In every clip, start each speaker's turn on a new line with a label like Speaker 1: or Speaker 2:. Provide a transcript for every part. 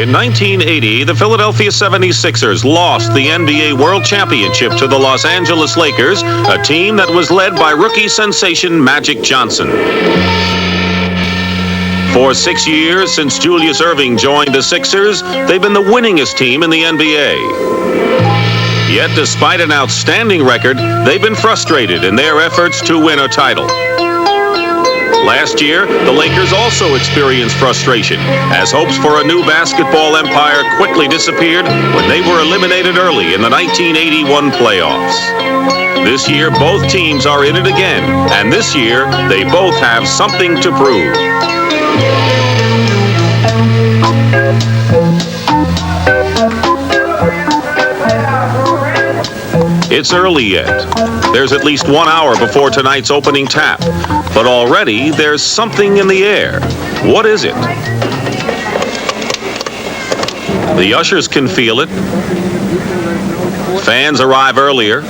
Speaker 1: In 1980, the Philadelphia 76ers lost the NBA World Championship to the Los Angeles Lakers, a team that was led by rookie sensation Magic Johnson. For 6 years since Julius Erving joined the Sixers, they've been the winningest team in the NBA. Yet, despite an outstanding record, they've been frustrated in their efforts to win a title. Last year, the Lakers also experienced frustration as hopes for a new basketball empire quickly disappeared when they were eliminated early in the 1981 playoffs. This year, both teams are in it again, and this year, they both have something to prove. It's early yet. There's at least 1 hour before tonight's opening tap. But already there's something in the air. What is it? The ushers can feel it. Fans arrive earlier.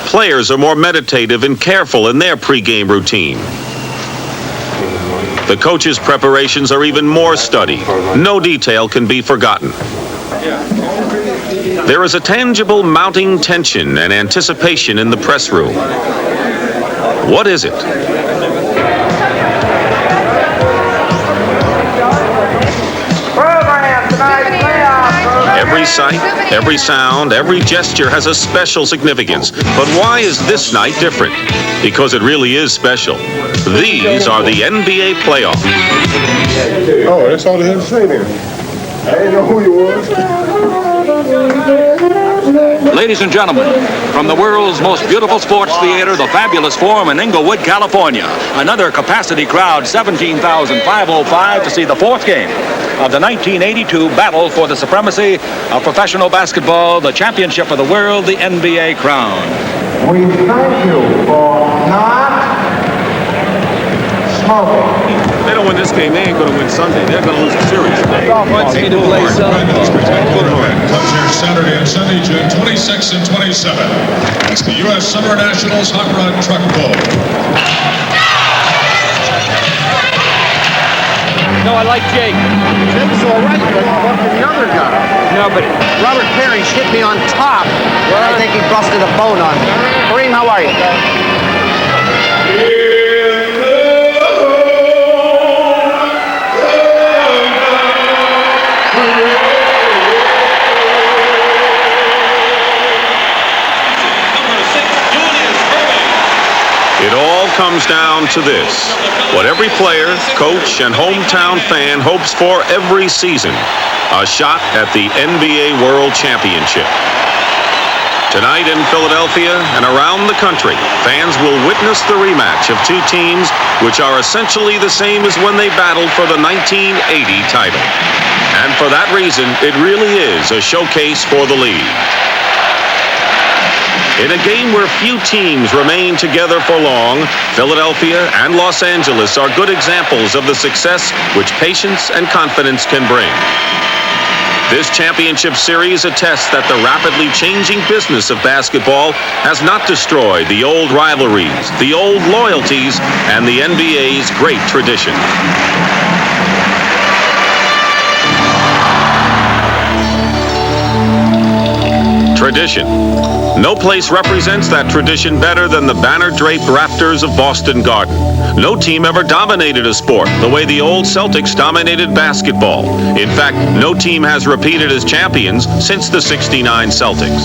Speaker 1: Players are more meditative and careful in their pregame routine. The coaches' preparations are even more studied. No detail can be forgotten. There is a tangible mounting tension and anticipation in the press room. What is it? Every sight, every sound, every gesture has a special significance. But why is this night different? Because it really is special. These are the NBA playoffs.
Speaker 2: Oh, that's all they had to say then. I didn't know who you was.
Speaker 3: Ladies and gentlemen, from the world's most beautiful sports theater, the Fabulous Forum in Inglewood, California, another capacity crowd, 17,505 to see the fourth game of the 1982 battle for the supremacy of professional basketball, the championship of the world, the NBA crown.
Speaker 4: We thank you for not smoking.
Speaker 1: If they don't win this game, they ain't going to win Sunday. They're going to lose the series today.
Speaker 5: Wants me to play some.
Speaker 2: Comes here Saturday and Sunday, June 26 and 27. It's the U.S. Summer Nationals Hot Rod Truck Bowl.
Speaker 5: No, I like Jake.
Speaker 4: Jake's all right, but what for the other guy?
Speaker 5: No, but
Speaker 4: Robert Parrish hit me on top. I think he busted a bone on me. Kareem, how are you?
Speaker 1: It all comes down to this. What every player, coach, and hometown fan hopes for every season. A shot at the NBA World Championship. Tonight in Philadelphia and around the country, fans will witness the rematch of two teams which are essentially the same as when they battled for the 1980 title. And for that reason, it really is a showcase for the league. In a game where few teams remain together for long, Philadelphia and Los Angeles are good examples of the success which patience and confidence can bring. This championship series attests that the rapidly changing business of basketball has not destroyed the old rivalries, the old loyalties, and the NBA's great tradition. Tradition. No place represents that tradition better than the banner-draped rafters of Boston Garden. No team ever dominated a sport the way the old Celtics dominated basketball. In fact, no team has repeated as champions since the '69 Celtics.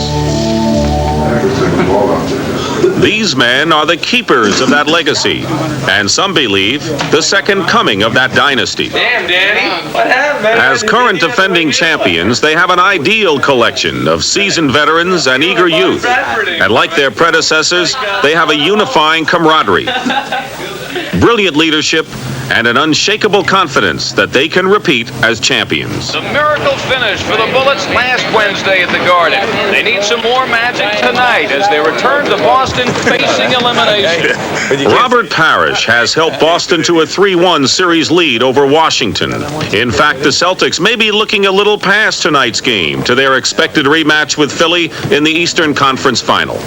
Speaker 1: These men are the keepers of that legacy, and some believe the second coming of that dynasty.
Speaker 6: Damn, Danny. What happened, man?
Speaker 1: As current defending champions, they have an ideal collection of seasoned veterans and eager youth. And like their predecessors, they have a unifying camaraderie, brilliant leadership, and an unshakable confidence that they can repeat as champions.
Speaker 6: The miracle finish for the Bullets last Wednesday at the Garden. They need some more magic tonight as they return to Boston facing elimination.
Speaker 1: Robert Parrish has helped Boston to a 3-1 series lead over Washington. In fact, the Celtics may be looking a little past tonight's game to their expected rematch with Philly in the Eastern Conference Final.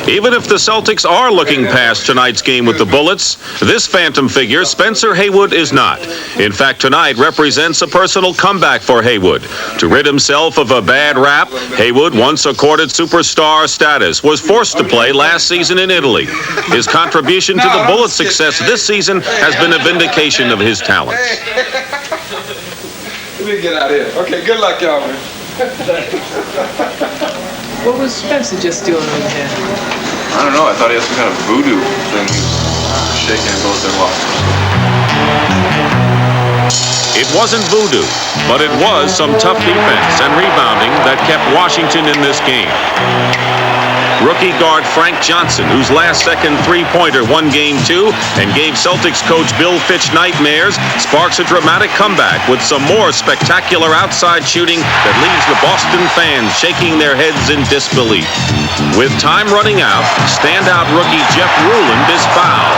Speaker 1: Even if the Celtics are looking past tonight's game with the Bullets, this phantom figure, Spencer Haywood, is not. In fact, tonight represents a personal comeback for Haywood. To rid himself of a bad rap, Haywood, once accorded superstar status, was forced to play last season in Italy. His contribution to the Bullets' success this season has been a vindication of his talents.
Speaker 7: Let me get out of here. Okay, good luck, y'all, man.
Speaker 5: What was Spencer just doing over here?
Speaker 7: I don't know. I thought he had some kind of voodoo thing. He was shaking both their lockers.
Speaker 1: It wasn't voodoo, but it was some tough defense and rebounding that kept Washington in this game. Rookie guard Frank Johnson, whose last-second three-pointer won Game 2 and gave Celtics coach Bill Fitch nightmares, sparks a dramatic comeback with some more spectacular outside shooting that leaves the Boston fans shaking their heads in disbelief. With time running out, standout rookie Jeff Ruland is fouled.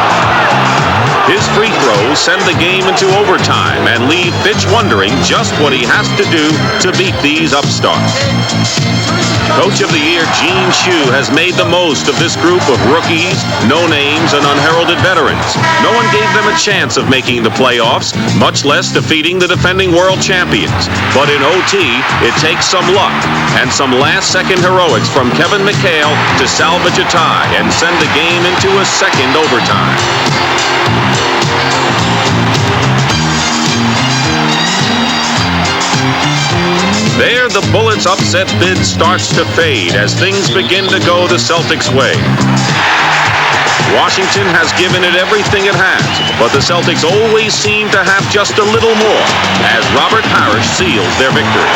Speaker 1: His free throws send the game into overtime and leave Fitch wondering just what he has to do to beat these upstarts. Coach of the Year Gene Shue has made the most of this group of rookies, no-names, and unheralded veterans. No one gave them a chance of making the playoffs, much less defeating the defending world champions. But in OT, it takes some luck and some last-second heroics from Kevin McHale to salvage a tie and send the game into a second overtime. There, the Bullets' upset bid starts to fade as things begin to go the Celtics' way. Washington has given it everything it has, but the Celtics always seem to have just a little more as Robert Parrish seals their victory.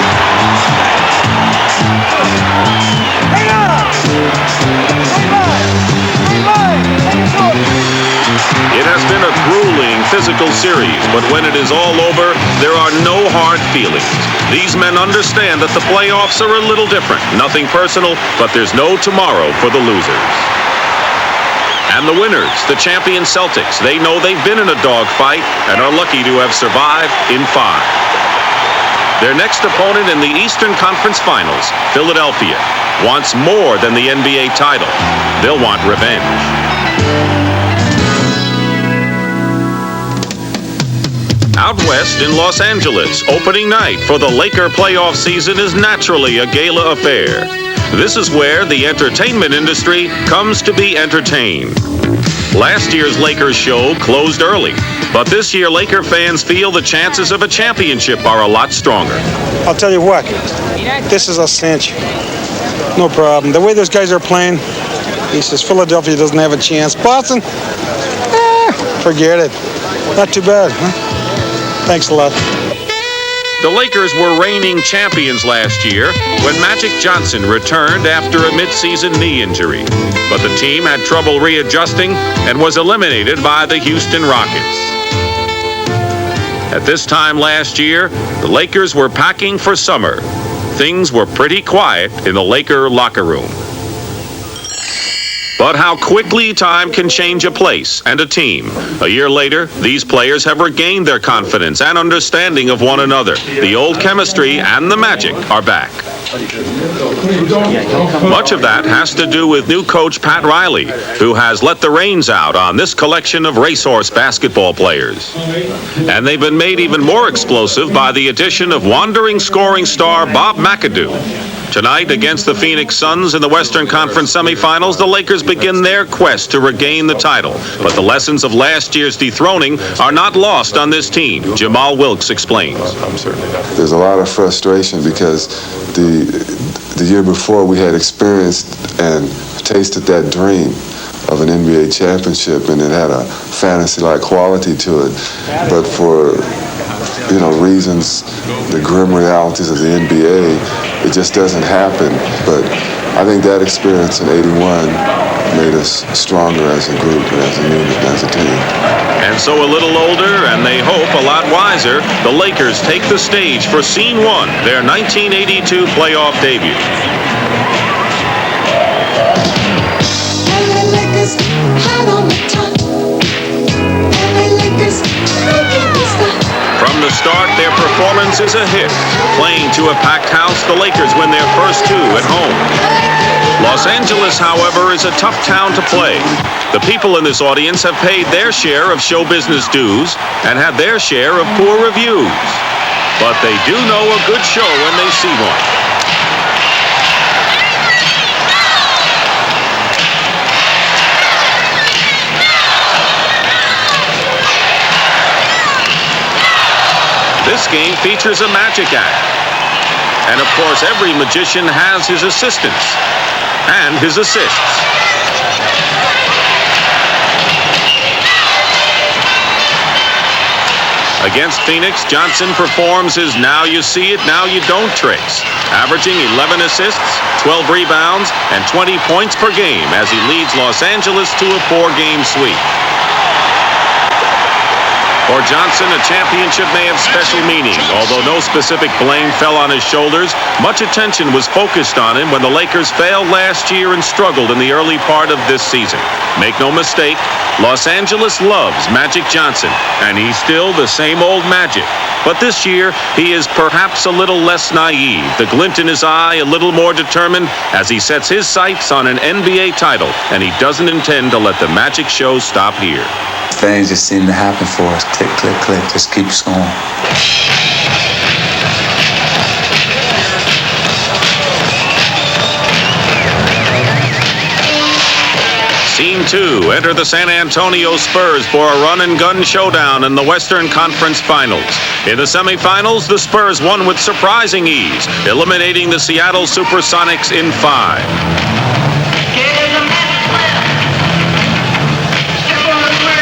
Speaker 1: It has been a grueling physical series, but when it is all over, there are no hard feelings. These men understand that the playoffs are a little different. Nothing personal, but there's no tomorrow for the losers. And the winners, the champion Celtics, they know they've been in a dogfight and are lucky to have survived in 5. Their next opponent in the Eastern Conference Finals, Philadelphia, wants more than the NBA title. They'll want revenge. Out west in Los Angeles, opening night for the Laker playoff season is naturally a gala affair. This is where the entertainment industry comes to be entertained. Last year's Lakers show closed early, but this year Laker fans feel the chances of a championship are a lot stronger.
Speaker 8: I'll tell you what, this is a cinch. No problem. The way those guys are playing, he says Philadelphia doesn't have a chance. Boston, forget it. Not too bad, huh? Thanks a lot.
Speaker 1: The Lakers were reigning champions last year when Magic Johnson returned after a midseason knee injury. But the team had trouble readjusting and was eliminated by the Houston Rockets. At this time last year, the Lakers were packing for summer. Things were pretty quiet in the Laker locker room. But how quickly time can change a place and a team. A year later, these players have regained their confidence and understanding of one another. The old chemistry and the magic are back. Much of that has to do with new coach Pat Riley, who has let the reins out on this collection of racehorse basketball players. And they've been made even more explosive by the addition of wandering scoring star Bob McAdoo. Tonight, against the Phoenix Suns in the Western Conference semifinals, the Lakers begin their quest to regain the title. But the lessons of last year's dethroning are not lost on this team. Jamal Wilkes explains.
Speaker 9: There's a lot of frustration because the year before we had experienced and tasted that dream of an NBA championship, and it had a fantasy-like quality to it. But for reasons, the grim realities of the NBA, it just doesn't happen. But I think that experience in '81 made us stronger as a group, as a unit, as a team.
Speaker 1: And so a little older, and they hope a lot wiser, the Lakers take the stage for Scene 1, their 1982 playoff debut. From the start, their performance is a hit. Playing to a packed house, the Lakers win their first 2 at home. Los Angeles, however, is a tough town to play. The people in this audience have paid their share of show business dues and had their share of poor reviews. But they do know a good show when they see one. This game features a magic act. And of course, every magician has his assistants and his assists. Against Phoenix, Johnson performs his now you see it, now you don't tricks, averaging 11 assists, 12 rebounds, and 20 points per game as he leads Los Angeles to a 4-game sweep. For Johnson, a championship may have special meaning. Although no specific blame fell on his shoulders, much attention was focused on him when the Lakers failed last year and struggled in the early part of this season. Make no mistake, Los Angeles loves Magic Johnson, and he's still the same old Magic. But this year, he is perhaps a little less naive, the glint in his eye a little more determined as he sets his sights on an NBA title, and he doesn't intend to let the Magic show stop here.
Speaker 10: Things just seem to happen for us. Click, click, click. Just keeps going.
Speaker 1: Scene 2, enter the San Antonio Spurs for a run-and-gun showdown in the Western Conference Finals. In the semifinals, the Spurs won with surprising ease, eliminating the Seattle Supersonics in 5.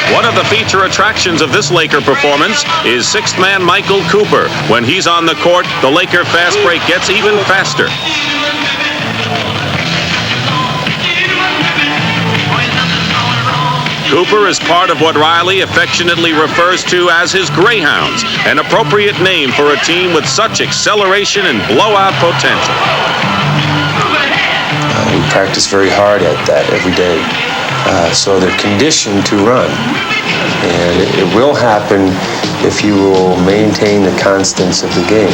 Speaker 1: One of the feature attractions of this Laker performance is sixth man Michael Cooper. When he's on the court, the Laker fast break gets even faster. Cooper is part of what Riley affectionately refers to as his Greyhounds, an appropriate name for a team with such acceleration and blowout potential.
Speaker 11: We practice very hard at that every day. So they're conditioned to run. And it will happen if you will maintain the constants of the game.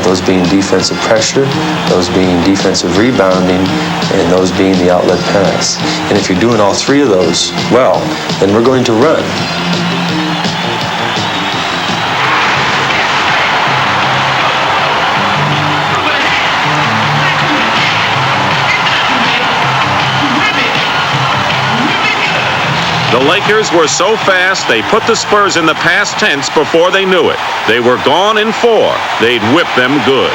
Speaker 11: Those being defensive pressure, those being defensive rebounding, and those being the outlet pass. And if you're doing all three of those well, then we're going to run.
Speaker 1: The Lakers were so fast, they put the Spurs in the past tense before they knew it. They were gone in 4. They'd whip them good.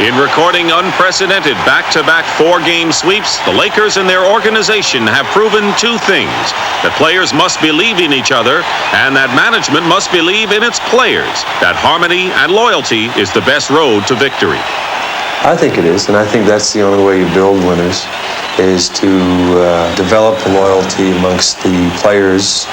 Speaker 1: In recording unprecedented back-to-back 4-game sweeps, the Lakers and their organization have proven 2 things: that players must believe in each other, and that management must believe in its players. That harmony and loyalty is the best road to victory.
Speaker 11: I think it is, and I think that's the only way you build winners, is to develop loyalty amongst the players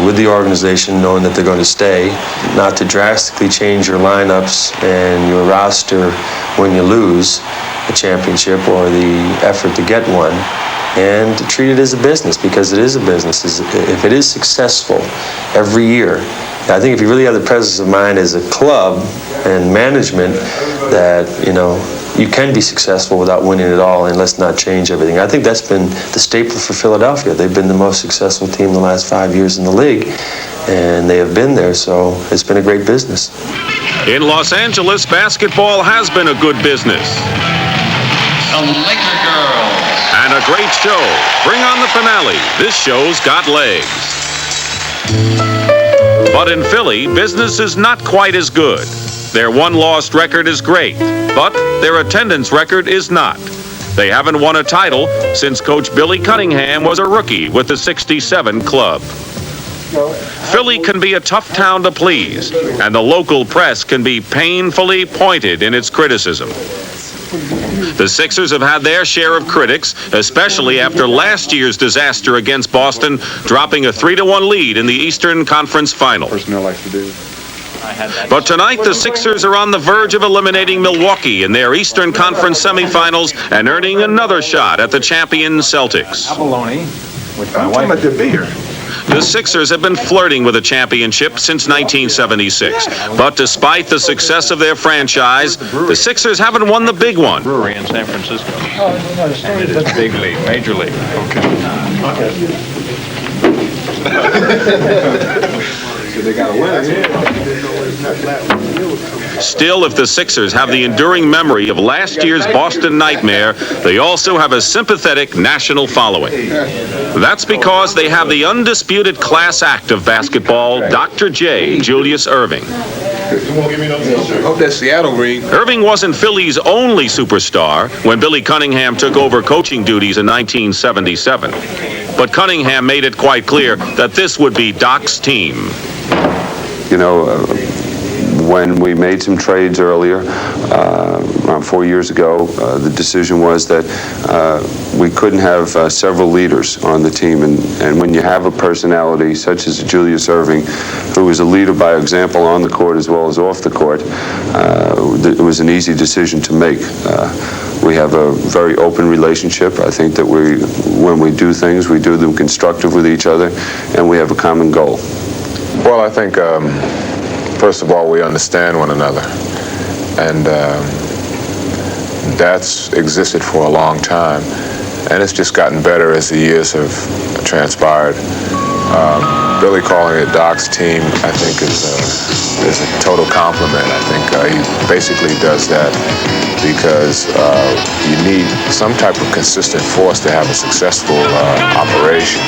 Speaker 11: with the organization, knowing that they're going to stay, not to drastically change your lineups and your roster when you lose a championship or the effort to get one, and to treat it as a business, because it is a business. If it is successful every year, I think if you really have the presence of mind as a club and management that, you can be successful without winning it all, and let's not change everything. I think that's been the staple for Philadelphia. They've been the most successful team the last 5 years in the league, and they have been there, so it's been a great business.
Speaker 1: In Los Angeles, basketball has been a good business.
Speaker 6: The Laker girls.
Speaker 1: And a great show. Bring on the finale. This show's got legs. But in Philly, business is not quite as good. Their one-lost record is great, but their attendance record is not. They haven't won a title since Coach Billy Cunningham was a rookie with the '67 club. Philly can be a tough town to please, and the local press can be painfully pointed in its criticism. The Sixers have had their share of critics, especially after last year's disaster against Boston, dropping a 3-1 lead in the Eastern Conference Final. But tonight, the Sixers are on the verge of eliminating Milwaukee in their Eastern Conference semifinals and earning another shot at the champion Celtics.
Speaker 7: I'm talking about the beer.
Speaker 1: The Sixers have been flirting with a championship since 1976. But despite the success of their franchise, the Sixers haven't won the big one.
Speaker 6: Brewery in San Francisco. And it is big league, major league.
Speaker 1: Still, if the Sixers have the enduring memory of last year's Boston nightmare, they also have a sympathetic national following. That's because they have the undisputed class act of basketball, Dr. J. Julius Erving.
Speaker 7: Hope that's Seattle green.
Speaker 1: Irving wasn't Philly's only superstar when Billy Cunningham took over coaching duties in 1977. But Cunningham made it quite clear that this would be Doc's team.
Speaker 9: You know, when we made some trades earlier, around 4 years ago, the decision was that we couldn't have several leaders on the team. And when you have a personality such as Julius Erving, who is a leader by example on the court as well as off the court, it was an easy decision to make. We have a very open relationship. I think that when we do things, we do them constructive with each other, and we have a common goal.
Speaker 7: Well, I think, first of all, we understand one another. And that's existed for a long time. And it's just gotten better as the years have transpired. Billy calling it Doc's team, I think, is a total compliment. I think he basically does that because you need some type of consistent force to have a successful operation.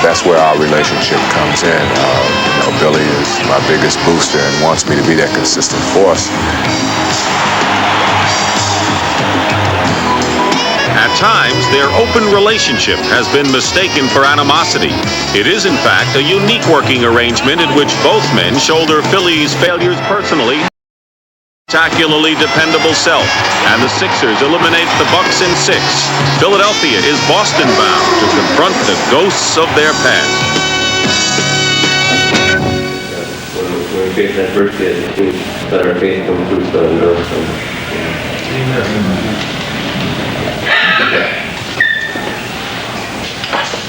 Speaker 7: That's where our relationship comes in. Billy is my biggest booster and wants me to be that consistent force.
Speaker 1: At times, their open relationship has been mistaken for animosity. It is, in fact, a unique working arrangement in which both men shoulder Philly's failures personally, spectacularly dependable self, and the Sixers eliminate the Bucks in 6. Philadelphia is Boston-bound to confront the ghosts of their past.
Speaker 11: When we face adversity as a team, let our faith come through so we know something.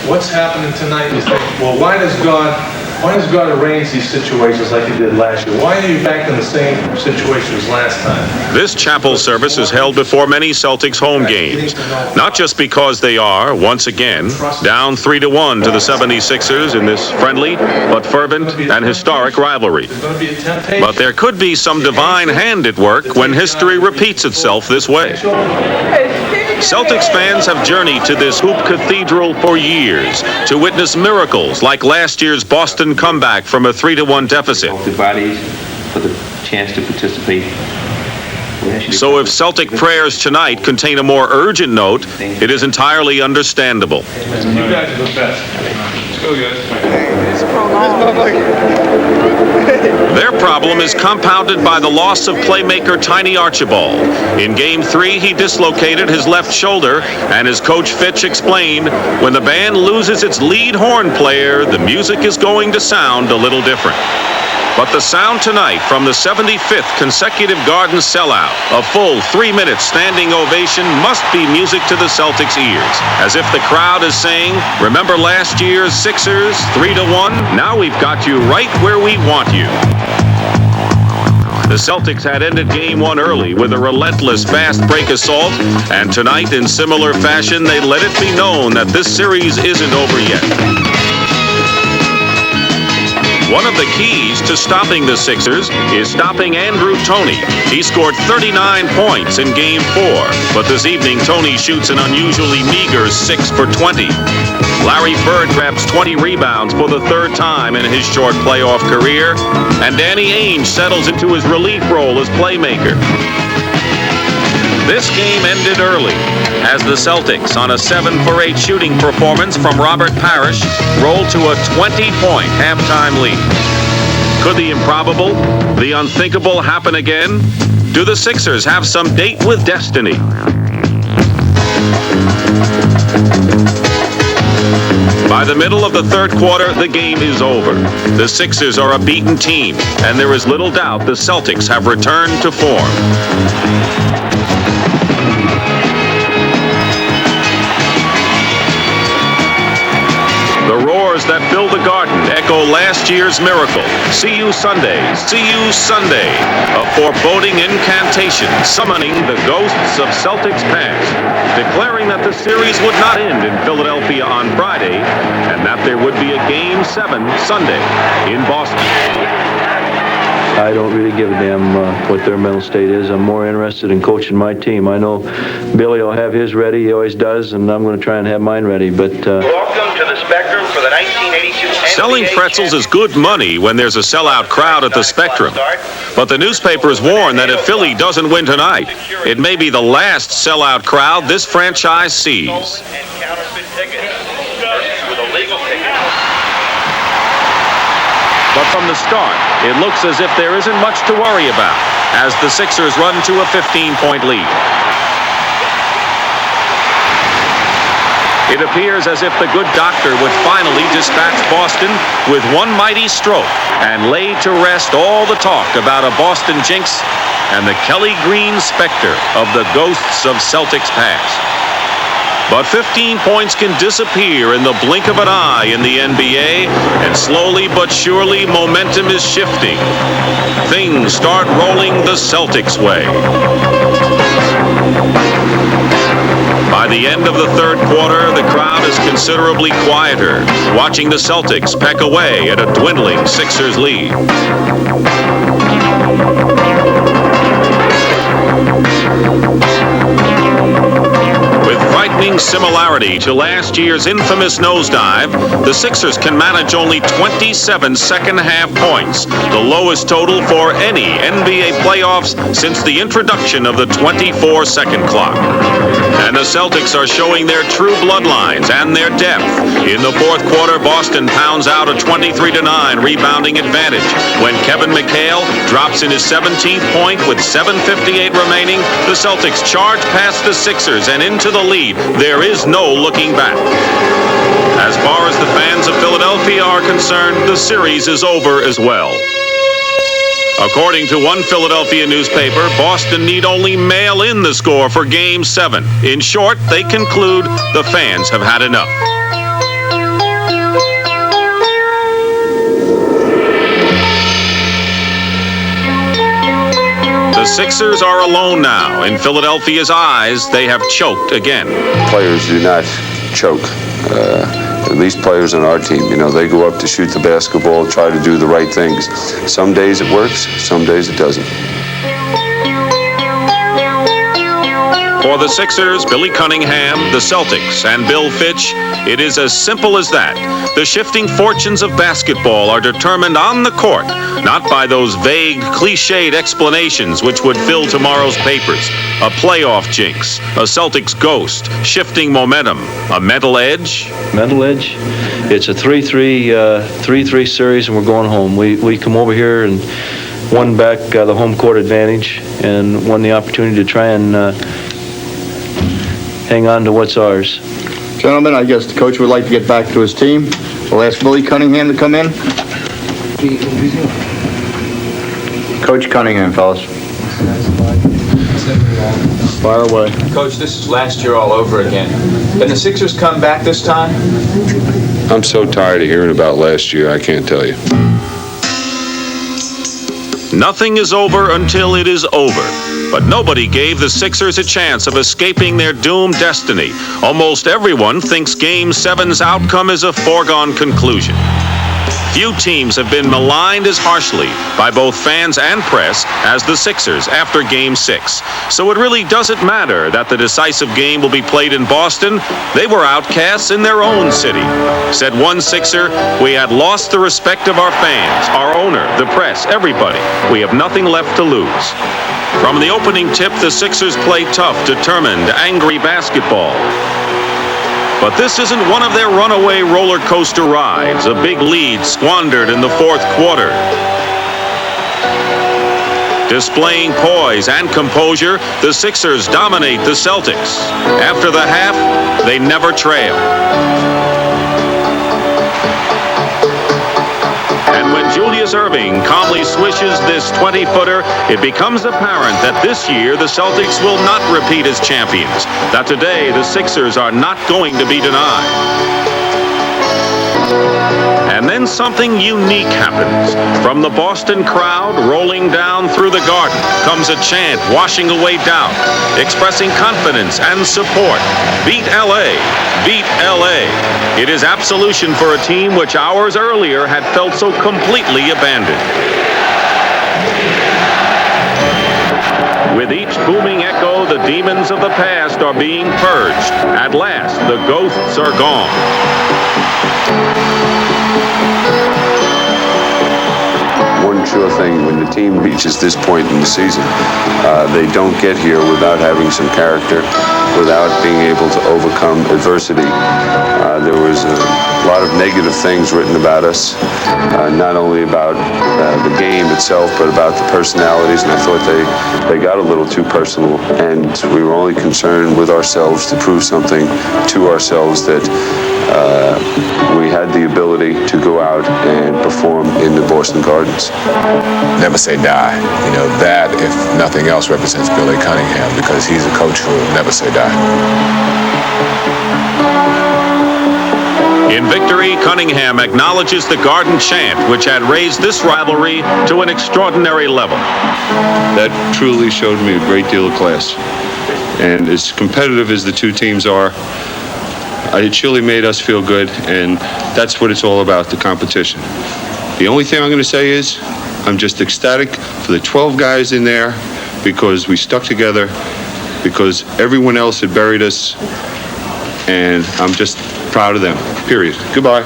Speaker 12: What's happening tonight? You think, well, why does God arrange these situations like he did last year? Why are you back in the same situation as last time?
Speaker 1: This chapel service is held before many Celtics home games, not just because they are, once again, down 3-1 to the 76ers in this friendly but fervent and historic rivalry. But there could be some divine hand at work when history repeats itself this way. Celtics fans have journeyed to this hoop cathedral for years to witness miracles like last year's Boston comeback from a 3-1 deficit.
Speaker 11: The bodies for the chance to participate.
Speaker 1: So if Celtic prayers tonight contain a more urgent note, it is entirely understandable.
Speaker 12: You guys are the best. Let's go, guys.
Speaker 1: Their problem is compounded by the loss of playmaker Tiny Archibald. In Game 3, he dislocated his left shoulder, and as Coach Fitch explained, when the band loses its lead horn player, the music is going to sound a little different. But the sound tonight from the 75th consecutive Garden sellout, a full 3-minute standing ovation, must be music to the Celtics' ears. As if the crowd is saying, remember last year's Sixers, 3-1? Now we've got you right where we want you. The Celtics had ended Game 1 early with a relentless fast break assault, and tonight, in similar fashion, they let it be known that this series isn't over yet. One of the keys to stopping the Sixers is stopping Andrew Toney. He scored 39 points in Game 4, but this evening Toney shoots an unusually meager 6 for 20. Larry Bird grabs 20 rebounds for the third time in his short playoff career, and Danny Ainge settles into his relief role as playmaker. This game ended early as the Celtics, on a 7-for-8 shooting performance from Robert Parrish, rolled to a 20-point halftime lead. Could the improbable, the unthinkable happen again? Do the Sixers have some date with destiny? By the middle of the third quarter, the game is over. The Sixers are a beaten team, and there is little doubt the Celtics have returned to form. The roars bars that fill the Garden echo last year's miracle. See you Sunday, see you Sunday. A foreboding incantation summoning the ghosts of Celtics past, declaring that the series would not end in Philadelphia on Friday and that there would be a Game 7 Sunday in Boston.
Speaker 13: I don't really give a damn what their mental state is. I'm more interested in coaching my team. I know Billy will have his ready. He always does, and I'm going to try and have mine ready. But
Speaker 14: welcome to the Spectrum for the 1982
Speaker 1: Selling pretzels is good money when there's a sellout crowd at the Spectrum. But the newspapers warn that if Philly doesn't win tonight, it may be the last sellout crowd this franchise sees. But from the start, it looks as if there isn't much to worry about as the Sixers run to a 15-point lead. It appears as if the good doctor would finally dispatch Boston with one mighty stroke and lay to rest all the talk about a Boston jinx and the Kelly Green specter of the ghosts of Celtics past. But 15 points can disappear in the blink of an eye in the NBA, and slowly but surely momentum is shifting. Things start rolling the Celtics' way. By the end of the third quarter, the crowd is considerably quieter, watching the Celtics peck away at a dwindling Sixers lead. Frightening similarity to last year's infamous nosedive, the Sixers can manage only 27 second-half points, the lowest total for any NBA playoffs since the introduction of the 24-second clock. And the Celtics are showing their true bloodlines and their depth. In the fourth quarter, Boston pounds out a 23-9 rebounding advantage. When Kevin McHale drops in his 17th point with 7:58 remaining, the Celtics charge past the Sixers and into the lead. There is no looking back. As far as the fans of Philadelphia are concerned, the series is over as well. According to one Philadelphia newspaper, Boston need only mail in the score for Game 7. In short, they conclude the fans have had enough. The Sixers are alone now. In Philadelphia's eyes, they have choked again.
Speaker 9: Players do not choke. At least players on our team. You know, they go up to shoot the basketball, try to do the right things. Some days it works, some days it doesn't.
Speaker 1: For the Sixers, Billy Cunningham, the Celtics, and Bill Fitch, it is as simple as that. The shifting fortunes of basketball are determined on the court, not by those vague, cliched explanations which would fill tomorrow's papers. A playoff jinx, a Celtics ghost, shifting momentum, a mental edge.
Speaker 13: Mental edge? It's a 3-3 series, and we're going home. We come over here and won back the home court advantage and won the opportunity to try and hang on to what's ours.
Speaker 15: Gentlemen, I guess the coach would like to get back to his team. We'll ask Billy Cunningham to come in. Coach Cunningham, fellas. Fire away.
Speaker 10: Coach, this is last year all over again. Can the Sixers come back this time?
Speaker 9: I'm so tired of hearing about last year, I can't tell you.
Speaker 1: Nothing is over until it is over. But nobody gave the Sixers a chance of escaping their doomed destiny. Almost everyone thinks Game 7's outcome is a foregone conclusion. Few teams have been maligned as harshly by both fans and press as the Sixers after Game 6. So it really doesn't matter that the decisive game will be played in Boston. They were outcasts in their own city. Said one Sixer, "We had lost the respect of our fans, our owner, the press, everybody. We have nothing left to lose." From the opening tip, the Sixers play tough, determined, angry basketball. But this isn't one of their runaway roller coaster rides, a big lead squandered in the fourth quarter. Displaying poise and composure, the Sixers dominate the Celtics. After the half, they never trail. And when Julius Erving calmly swishes this 20-footer, it becomes apparent that this year the Celtics will not repeat as champions, that today the Sixers are not going to be denied. And then something unique happens. From the Boston crowd rolling down through the garden comes a chant washing away doubt, expressing confidence and support. Beat LA, beat LA. It is absolution for a team which hours earlier had felt so completely abandoned. With each booming echo, the demons of the past are being purged. At last, the ghosts are gone.
Speaker 16: One sure thing, when the team reaches this point in the season, they don't get here without having some character, without being able to overcome adversity. There was a lot of negative things written about us, not only about the game itself, but about the personalities, and I thought they got a little too personal, and we were only concerned with ourselves to prove something to ourselves that we had the ability to go out and perform in the Boston Gardens.
Speaker 7: Never say die. You know, that, if nothing else, represents Billy Cunningham, because he's a coach who will never say die.
Speaker 1: In victory, Cunningham acknowledges the Garden chant, which had raised this rivalry to an extraordinary level.
Speaker 17: That truly showed me a great deal of class. And as competitive as the two teams are, it surely made us feel good, and that's what it's all about, the competition. The only thing I'm going to say is I'm just ecstatic for the 12 guys in there, because we stuck together, because everyone else had buried us, and I'm just proud of them, period. Goodbye.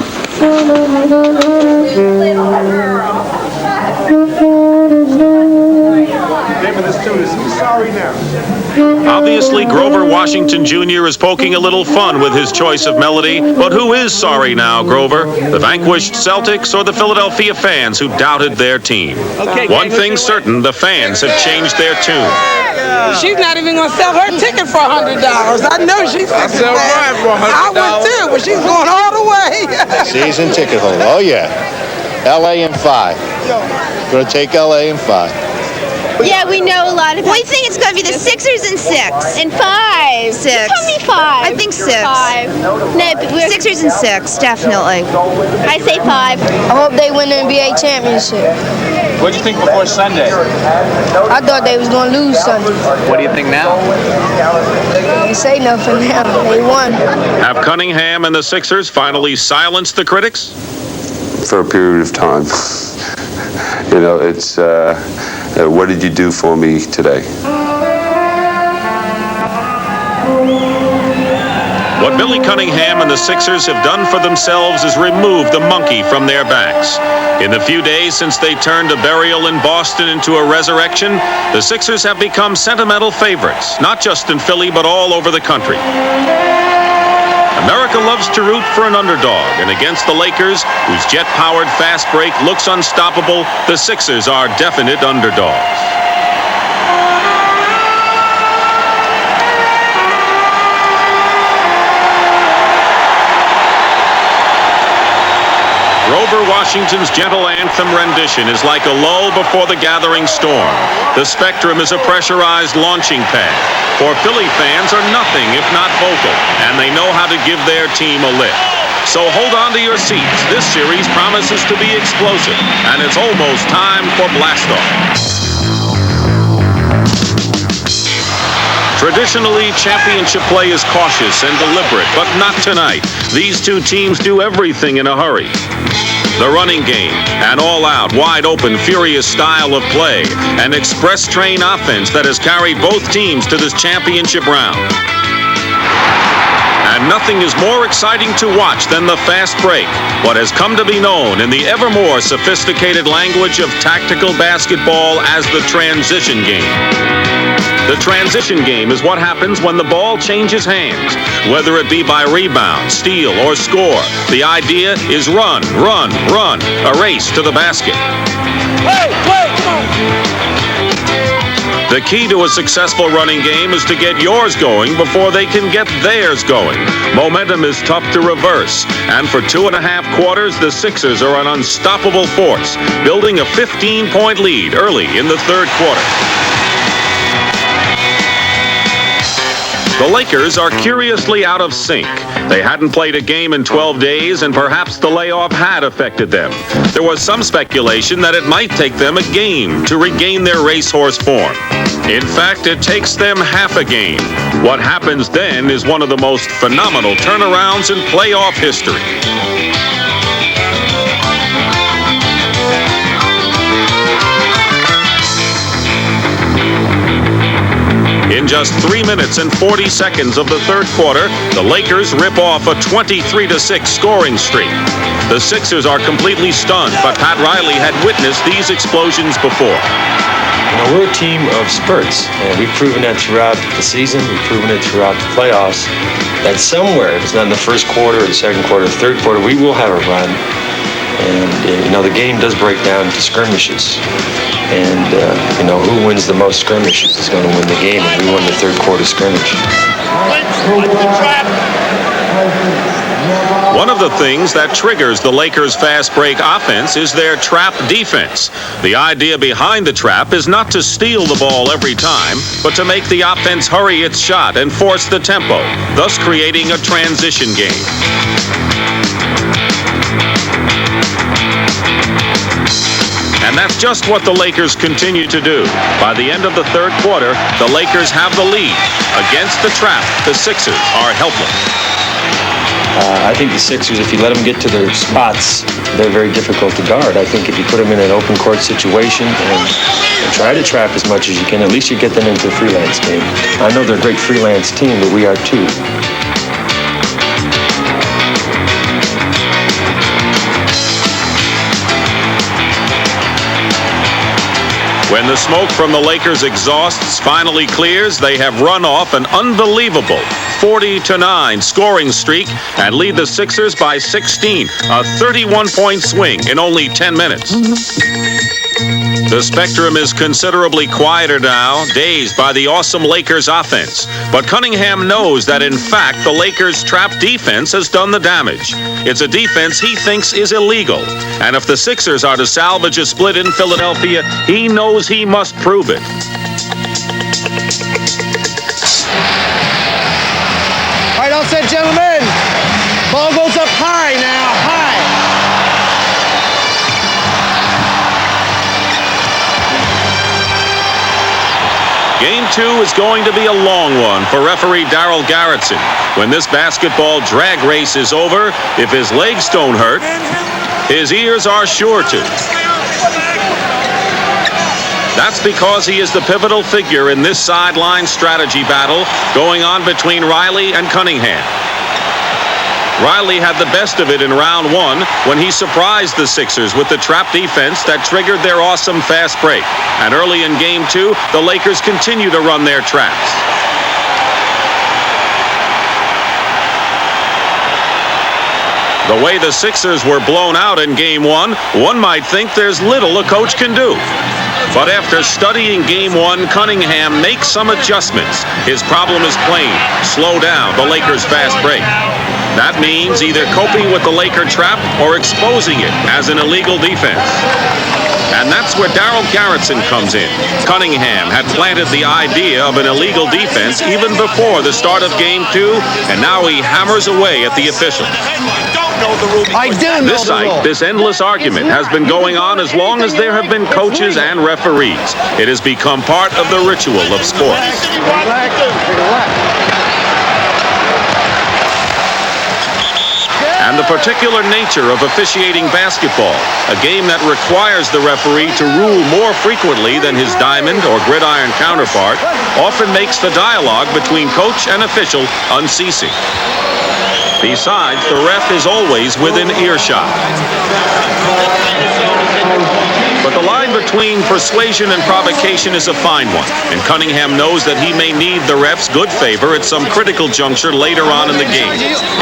Speaker 1: Obviously, Grover Washington Jr. is poking a little fun with his choice of melody, but who is sorry now, Grover? The vanquished Celtics or the Philadelphia fans who doubted their team? One thing's certain, the fans have changed their tune.
Speaker 18: She's not even going to sell her ticket for $100. I know she's
Speaker 19: I sell mine for $100.
Speaker 18: I would too, but she's going all the way.
Speaker 20: Season ticket holder. Oh, yeah. LA in 5. Going to take LA in 5.
Speaker 21: Yeah, we know a lot of. We think it's going to be the Sixers in 6.
Speaker 22: In 5.
Speaker 21: 6.
Speaker 22: You told me 5.
Speaker 21: I think 6.
Speaker 22: 5.
Speaker 21: No, Sixers in 6, definitely.
Speaker 22: I say 5. I hope they win the NBA championship.
Speaker 10: What do you think before Sunday?
Speaker 22: I thought they was going to lose Sunday.
Speaker 10: What do you think now?
Speaker 22: They ain't say nothing now. They won.
Speaker 1: Have Cunningham and the Sixers finally silenced the critics?
Speaker 16: For a period of time. You know, it's, what did you do for me today?
Speaker 1: What Billy Cunningham and the Sixers have done for themselves is remove the monkey from their backs. In the few days since they turned a burial in Boston into a resurrection, the Sixers have become sentimental favorites, not just in Philly, but all over the country. America loves to root for an underdog, and against the Lakers, whose jet-powered fast break looks unstoppable, the Sixers are definite underdogs. Grover Washington's gentle anthem rendition is like a lull before the gathering storm. The Spectrum is a pressurized launching pad. For Philly fans are nothing if not vocal, and they know how to give their team a lift. So hold on to your seats. This series promises to be explosive, and it's almost time for blastoff. Traditionally, championship play is cautious and deliberate, but not tonight. These two teams do everything in a hurry. The running game, an all-out, wide-open, furious style of play, an express train offense that has carried both teams to this championship round. And nothing is more exciting to watch than the fast break, what has come to be known in the ever more sophisticated language of tactical basketball as the transition game. The transition game is what happens when the ball changes hands, whether it be by rebound, steal, or score. The idea is run, run, run, a race to the basket.
Speaker 18: Wait, come on.
Speaker 1: The key to a successful running game is to get yours going before they can get theirs going. Momentum is tough to reverse, and for 2.5 quarters, the Sixers are an unstoppable force, building a 15-point lead early in the third quarter. The Lakers are curiously out of sync. They hadn't played a game in 12 days, and perhaps the layoff had affected them. There was some speculation that it might take them a game to regain their racehorse form. In fact, it takes them half a game. What happens then is one of the most phenomenal turnarounds in playoff history. In just 3 minutes and 40 seconds of the third quarter, the Lakers rip off a 23-6 scoring streak. The Sixers are completely stunned, but Pat Riley had witnessed these explosions before.
Speaker 11: You know, we're a team of spurts, and we've proven that throughout the season. We've proven it throughout the playoffs, that somewhere, if it's not in the first quarter or the second quarter or the third quarter, we will have a run. And, you know, the game does break down to skirmishes. And, you know, who wins the most skirmishes is going to win the game, and we won the third quarter scrimmage.
Speaker 1: One of the things that triggers the Lakers' fast break offense is their trap defense. The idea behind the trap is not to steal the ball every time, but to make the offense hurry its shot and force the tempo, thus creating a transition game. And that's just what the Lakers continue to do. By the end of the third quarter, the Lakers have the lead. Against the trap, the Sixers are helpless.
Speaker 11: I think the Sixers, if you let them get to their spots, they're very difficult to guard. I think if you put them in an open court situation and try to trap as much as you can, at least you get them into a freelance game. I know they're a great freelance team, but we are too.
Speaker 1: When the smoke from the Lakers' exhausts finally clears, they have run off an unbelievable 40-9 scoring streak and lead the Sixers by 16, a 31-point swing in only 10 minutes. The spectrum is considerably quieter now, dazed by the awesome Lakers offense. But Cunningham knows that, in fact, the Lakers' trap defense has done the damage. It's a defense he thinks is illegal. And if the Sixers are to salvage a split in Philadelphia, he knows he must prove it.
Speaker 4: All right, all set, gentlemen. Ball goes up high now, high.
Speaker 1: Game 2 is going to be a long one for referee Darryl Garrettson. When this basketball drag race is over, if his legs don't hurt, his ears are sure to. That's because he is the pivotal figure in this sideline strategy battle going on between Riley and Cunningham. Riley had the best of it in round 1 when he surprised the Sixers with the trap defense that triggered their awesome fast break. And early in game 2, the Lakers continue to run their traps. The way the Sixers were blown out in game 1, one might think there's little a coach can do. But after studying game 1, Cunningham makes some adjustments. His problem is plain: slow down the Lakers' fast break. That means either coping with the Laker trap or exposing it as an illegal defense. And that's where Darryl Garrettson comes in. Cunningham had planted the idea of an illegal defense even before the start of game 2, and now he hammers away at the officials.
Speaker 4: I do know
Speaker 1: This fight, this endless argument, has been going on as long as there have been coaches and referees. It has become part of the ritual of sports. And the particular nature of officiating basketball, a game that requires the referee to rule more frequently than his diamond or gridiron counterpart, often makes the dialogue between coach and official unceasing. Besides, the ref is always within earshot. But the line between persuasion and provocation is a fine one, and Cunningham knows that he may need the ref's good favor at some critical juncture later on in the game.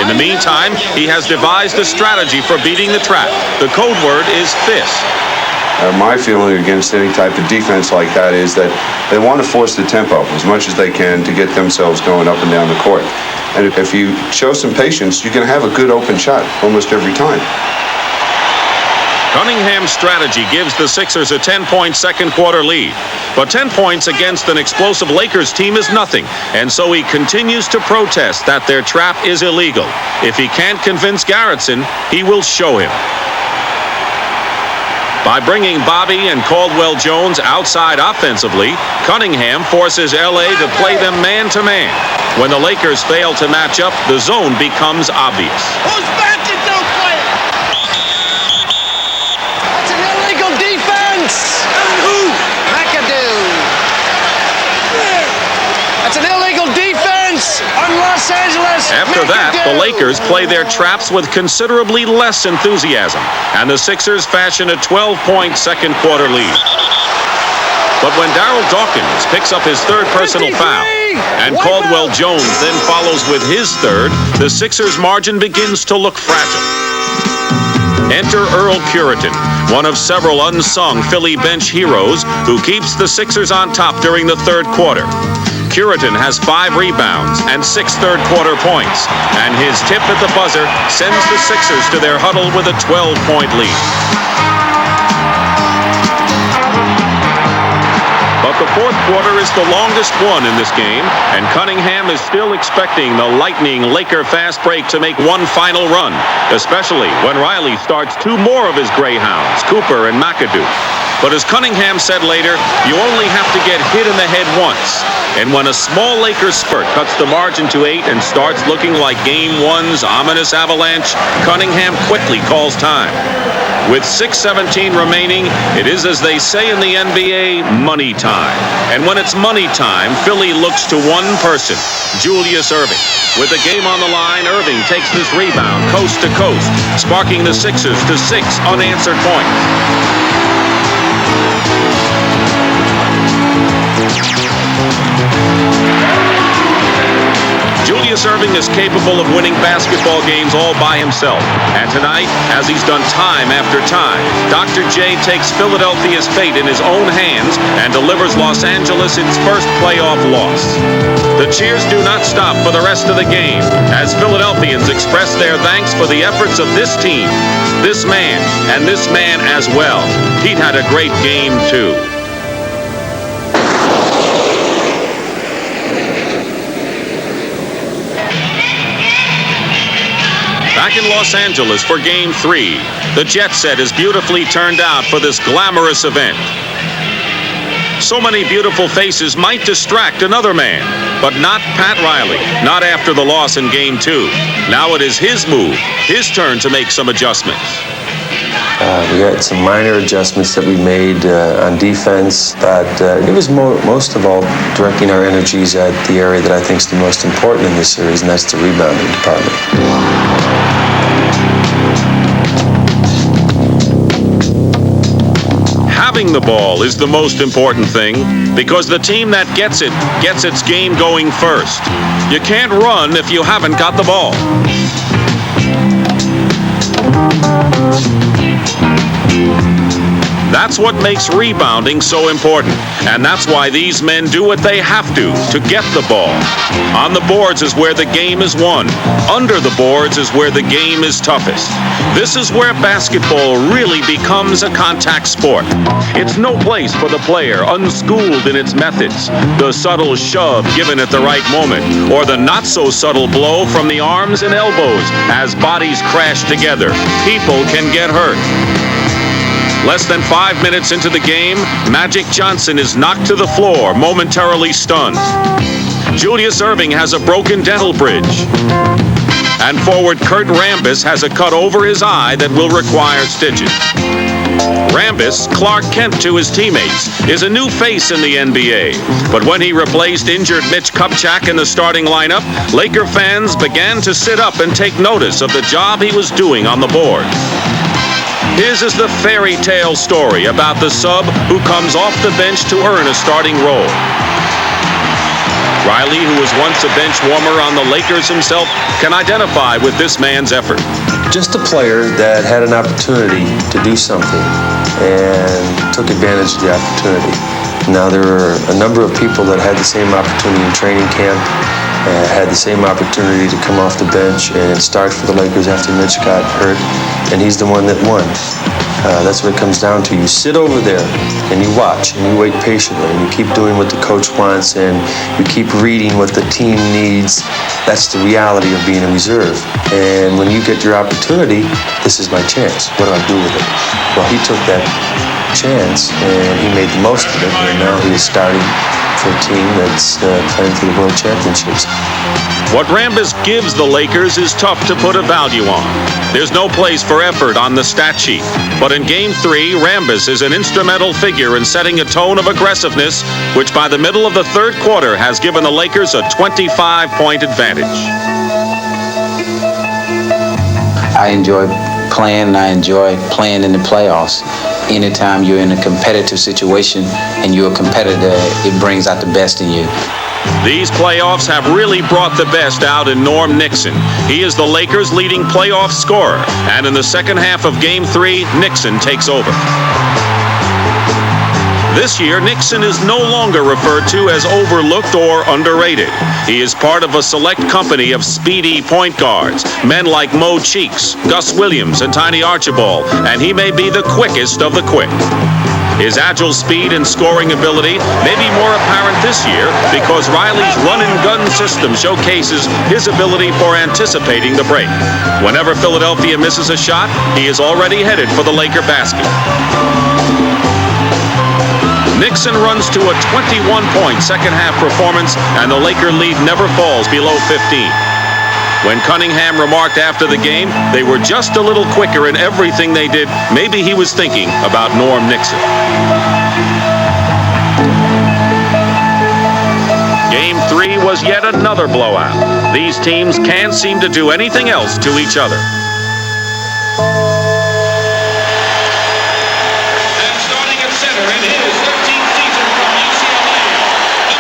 Speaker 1: In the meantime, he has devised a strategy for beating the trap. The code word is fist.
Speaker 16: My feeling against any type of defense like that is that they want to force the tempo as much as they can to get themselves going up and down the court. And if you show some patience, you can have a good open shot almost every time.
Speaker 1: Cunningham's strategy gives the Sixers a 10-point second quarter lead. But 10 points against an explosive Lakers team is nothing, and so he continues to protest that their trap is illegal. If he can't convince Garretson, he will show him. By bringing Bobby and Caldwell Jones outside offensively, Cunningham forces LA to play them man-to-man. When the Lakers fail to match up, the zone becomes obvious.
Speaker 3: Who's matching? Don't play it! That's an illegal defense! And who? McAdoo. That's an illegal defense on Los Angeles.
Speaker 1: After that, the Lakers play their traps with considerably less enthusiasm, and the Sixers fashion a 12-point second quarter lead. But when Darryl Dawkins picks up his third personal foul, and Caldwell Jones then follows with his third, the Sixers' margin begins to look fragile. Enter Earl Curitan, one of several unsung Philly bench heroes who keeps the Sixers on top during the third quarter. Curitan has 5 rebounds and 6 third-quarter points, and his tip at the buzzer sends the Sixers to their huddle with a 12-point lead. But the fourth quarter is the longest one in this game, and Cunningham is still expecting the lightning Laker fast break to make one final run, especially when Riley starts 2 more of his Greyhounds, Cooper and McAdoo. But as Cunningham said later, you only have to get hit in the head once. And when a small Lakers spurt cuts the margin to 8 and starts looking like Game 1's ominous avalanche, Cunningham quickly calls time. With 6:17 remaining, it is, as they say in the NBA, money time. And when it's money time, Philly looks to one person, Julius Erving. With the game on the line, Erving takes this rebound coast to coast, sparking the Sixers to 6 unanswered points. Julius Erving is capable of winning basketball games all by himself. And tonight, as he's done time after time, Dr. J takes Philadelphia's fate in his own hands and delivers Los Angeles its first playoff loss. The cheers do not stop for the rest of the game as Philadelphians express their thanks for the efforts of this team, this man, and this man as well. He'd had a great game, too. Back in Los Angeles for Game 3, the jet set is beautifully turned out for this glamorous event. So many beautiful faces might distract another man, but not Pat Riley, not after the loss in Game 2. Now it is his move, his turn to make some adjustments.
Speaker 11: We had some minor adjustments that we made on defense, but it was most of all directing our energies at the area that I think is the most important in this series, and that's the rebounding department.
Speaker 1: Having the ball is the most important thing because the team that gets it gets its game going first. You can't run if you haven't got the ball. That's what makes rebounding so important, and that's why these men do what they have to get the ball. On the boards is where the game is won. Under the boards is where the game is toughest. This is where basketball really becomes a contact sport. It's no place for the player unschooled in its methods, the subtle shove given at the right moment, or the not-so-subtle blow from the arms and elbows as bodies crash together. People can get hurt. Less than 5 minutes into the game, Magic Johnson is knocked to the floor, momentarily stunned. Julius Erving has a broken dental bridge. And forward Kurt Rambis has a cut over his eye that will require stitches. Rambis, Clark Kent to his teammates, is a new face in the NBA. But when he replaced injured Mitch Kupchak in the starting lineup, Laker fans began to sit up and take notice of the job he was doing on the board. His is the fairy tale story about the sub who comes off the bench to earn a starting role. Riley, who was once a bench warmer on the Lakers himself, can identify with this man's effort.
Speaker 11: Just a player that had an opportunity to do something and took advantage of the opportunity. Now, there are a number of people that had the same opportunity in training camp, had the same opportunity to come off the bench and start for the Lakers after Mitch got hurt, and he's the one that won. That's what it comes down to. You sit over there and you watch and you wait patiently and you keep doing what the coach wants and you keep reading what the team needs. That's the reality of being a reserve. And when you get your opportunity, this is my chance. What do I do with it? Well, he took that chance and he made the most of it, and now he is starting for a team that's playing for the World Championships.
Speaker 1: What Rambis gives the Lakers is tough to put a value on. There's no place for effort on the stat sheet. But in Game 3, Rambis is an instrumental figure in setting a tone of aggressiveness, which by the middle of the third quarter has given the Lakers a 25-point advantage.
Speaker 2: I enjoy playing, and I enjoy playing in the playoffs. Anytime you're in a competitive situation and you're a competitor, it brings out the best in you.
Speaker 1: These playoffs have really brought the best out in Norm Nixon. He is the Lakers' leading playoff scorer, and in the second half of Game 3, Nixon takes over. This year, Nixon is no longer referred to as overlooked or underrated. He is part of a select company of speedy point guards, men like Mo Cheeks, Gus Williams, and Tiny Archibald, and he may be the quickest of the quick. His agile speed and scoring ability may be more apparent this year because Riley's run-and-gun system showcases his ability for anticipating the break. Whenever Philadelphia misses a shot, he is already headed for the Laker basket. Nixon runs to a 21-point second-half performance, and the Laker lead never falls below 15. When Cunningham remarked after the game they were just a little quicker in everything they did, maybe he was thinking about Norm Nixon. Game 3 was yet another blowout. These teams can't seem to do anything else to each other.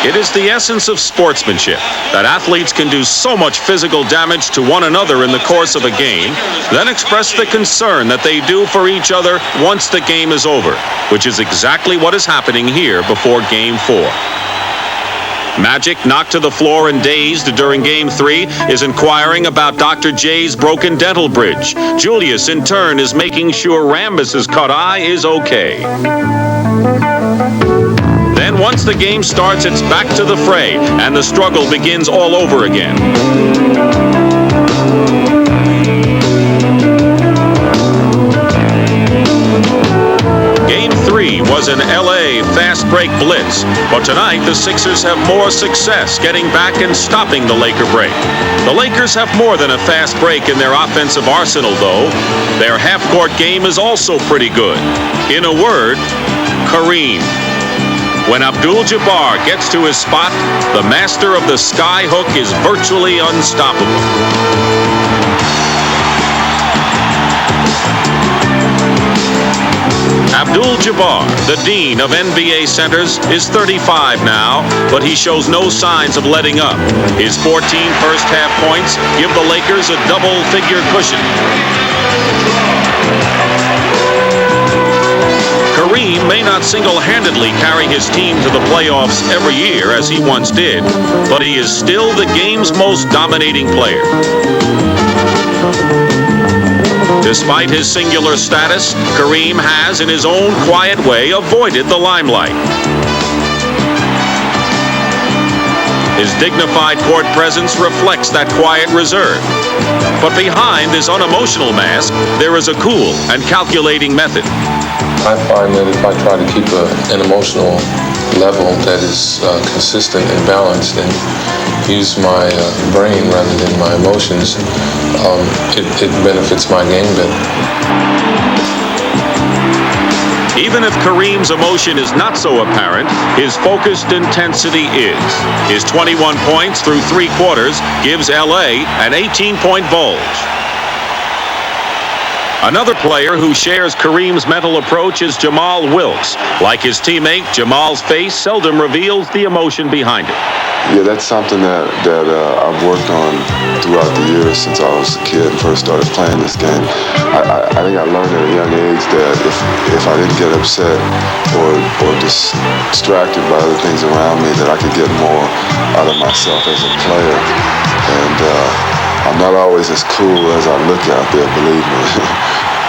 Speaker 1: It is the essence of sportsmanship that athletes can do so much physical damage to one another in the course of a game, then express the concern that they do for each other once the game is over, which is exactly what is happening here before Game 4. Magic, knocked to the floor and dazed during Game 3, is inquiring about Dr. J's broken dental bridge. Julius, in turn, is making sure Rambis's cut eye is okay. Then once the game starts, it's back to the fray, and the struggle begins all over again. Game 3 was an LA fast break blitz, but tonight the Sixers have more success getting back and stopping the Laker break. The Lakers have more than a fast break in their offensive arsenal, though. Their half-court game is also pretty good. In a word, Kareem. When Abdul-Jabbar gets to his spot, the master of the sky hook is virtually unstoppable. Abdul-Jabbar, the dean of NBA centers, is 35 now, but he shows no signs of letting up. His 14 first-half points give the Lakers a double-figure cushion. Kareem may not single-handedly carry his team to the playoffs every year as he once did, but he is still the game's most dominating player. Despite his singular status, Kareem has, in his own quiet way, avoided the limelight. His dignified court presence reflects that quiet reserve. But behind this unemotional mask, there is a cool and calculating method.
Speaker 7: I find that if I try to keep an emotional level that is consistent and balanced and use my brain rather than my emotions, it benefits my game better.
Speaker 1: Even if Kareem's emotion is not so apparent, his focused intensity is. His 21 points through 3 quarters gives LA an 18-point bulge. Another player who shares Kareem's mental approach is Jamal Wilkes. Like his teammate, Jamal's face seldom reveals the emotion behind it.
Speaker 9: Yeah, that's something that I've worked on throughout the years since I was a kid and first started playing this game. I think I learned at a young age that if I didn't get upset or distracted by other things around me, that I could get more out of myself as a player. And I'm not always as cool as I look out there, believe me.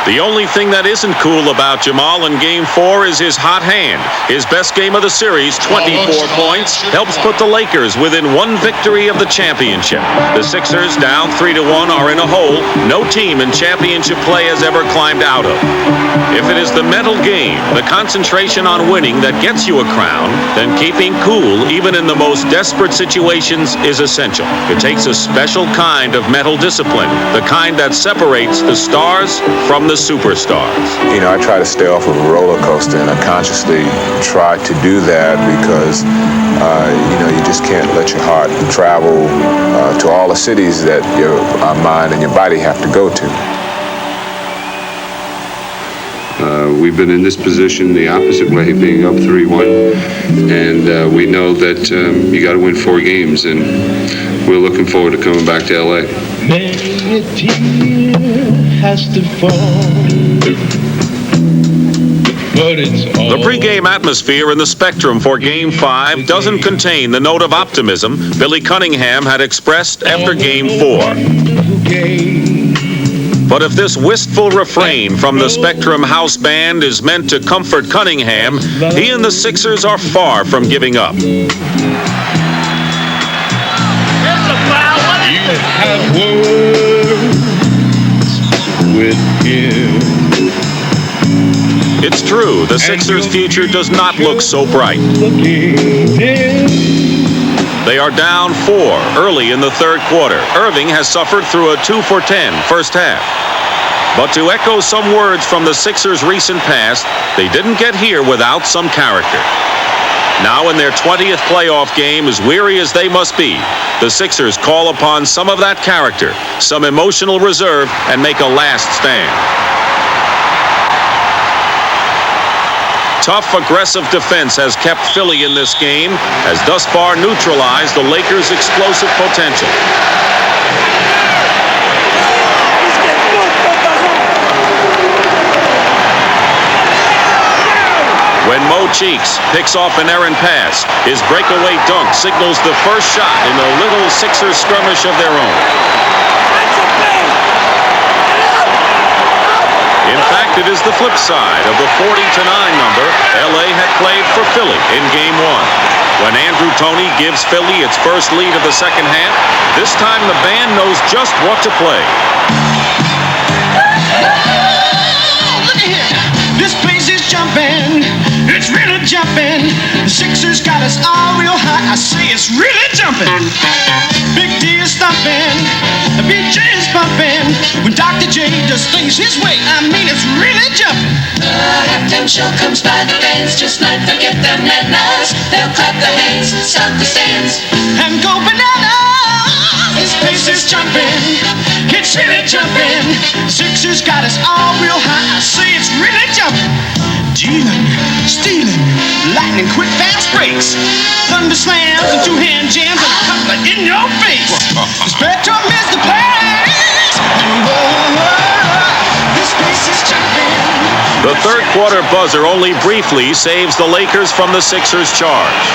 Speaker 1: The only thing that isn't cool about Jamal in Game 4 is his hot hand. His best game of the series, 24 points, helps put the Lakers within one victory of the championship. The Sixers, down 3-1, are in a hole no team in championship play has ever climbed out of. If it is the mental game, the concentration on winning that gets you a crown, then keeping cool even in the most desperate situations is essential. It takes a special kind of mental discipline, the kind that separates the stars from the superstars.
Speaker 7: You know, I try to stay off of a roller coaster, and I consciously try to do that because, you know, you just can't let your heart travel to all the cities that your mind and your body have to go to.
Speaker 17: We've been in this position the opposite way, being up 3-1, and we know that you got to win 4 games, and we're looking forward to coming back to LA.
Speaker 5: Many a tear has to fall, but it's all.
Speaker 1: The pregame atmosphere in the Spectrum for Game 5 doesn't contain the note of optimism Billy Cunningham had expressed after Game 4. But if this wistful refrain from the Spectrum House Band is meant to comfort Cunningham, he and the Sixers are far from giving up.
Speaker 5: You have words with him.
Speaker 1: It's true, the Sixers' future does not look so bright. They are down 4 early in the third quarter. Irving has suffered through a 2-for-10 first half. But to echo some words from the Sixers' recent past, they didn't get here without some character. Now in their 20th playoff game, as weary as they must be, the Sixers call upon some of that character, some emotional reserve, and make a last stand. Tough, aggressive defense has kept Philly in this game, has thus far neutralized the Lakers' explosive potential. When Mo Cheeks picks off an errant pass, his breakaway dunk signals the first shot in a little Sixers skirmish of their own. In fact, it is the flip side of the 40-9 number LA had played for Philly in Game 1. When Andrew Toney gives Philly its first lead of the second half, this time the band knows just what to play.
Speaker 5: Look at here. This place is jumping. It's really jumping. The Sixers got us all real high. I say it's really jumping. Big D is thumping. The BJ is bumping. When Dr. J does things his way, I mean it's really jumping.
Speaker 19: Halftime show comes by, the fans just might forget their manners. They'll clap their hands, stomp the stands,
Speaker 5: and go bananas. This place is jumping. It's really jumping. Sixers got us all real high. I say it's really jumping. Dealing, stealing, lightning quick fast breaks, thunder slams and two-hand jams and a couple in your face. The Spectrum is the place. This place is jumping.
Speaker 1: The third quarter buzzer only briefly saves the Lakers from the Sixers' charge.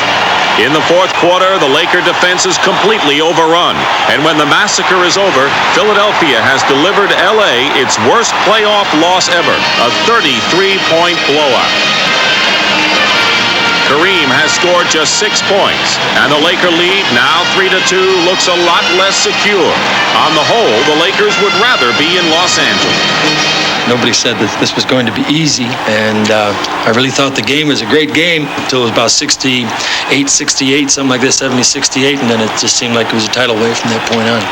Speaker 1: In the fourth quarter, the Laker defense is completely overrun. And when the massacre is over, Philadelphia has delivered LA its worst playoff loss ever, a 33-point blowout. Kareem has scored just 6 points, and the Laker lead, now 3-2, looks a lot less secure. On the whole, the Lakers would rather be in Los Angeles.
Speaker 11: Nobody said that this was going to be easy, and I really thought the game was a great game until it was about 68-68, something like this, 70-68, and then it just seemed like it was a tidal wave from that point on.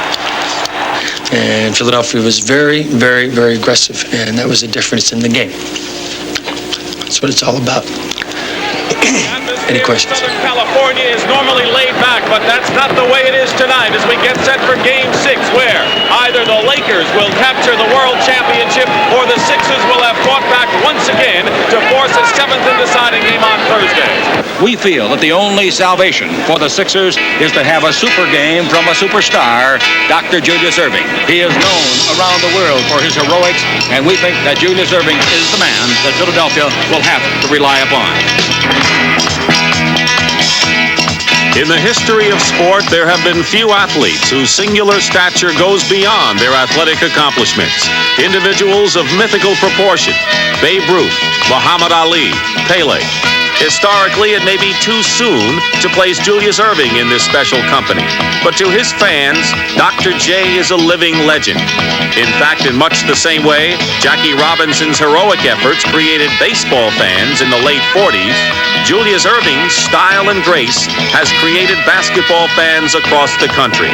Speaker 11: And Philadelphia was very, very, very aggressive, and that was the difference in the game. That's what it's all about. Any questions?
Speaker 6: Southern California is normally laid back, but that's not the way it is tonight as we get set for Game 6, where either the Lakers will capture the World Championship or the Sixers will have fought back once again to force a 7th and deciding game on Thursday.
Speaker 23: We feel that the only salvation for the Sixers is to have a super game from a superstar, Dr. Julius Erving. He is known around the world for his heroics, and we think that Julius Erving is the man that Philadelphia will have to rely upon.
Speaker 1: In the history of sport, there have been few athletes whose singular stature goes beyond their athletic accomplishments. Individuals of mythical proportion: Babe Ruth, Muhammad Ali, Pele. Historically, it may be too soon to place Julius Erving in this special company, but to his fans, Dr. J is a living legend. In fact, in much the same way Jackie Robinson's heroic efforts created baseball fans in the late 40s, Julius Erving's style and grace has created basketball fans across the country.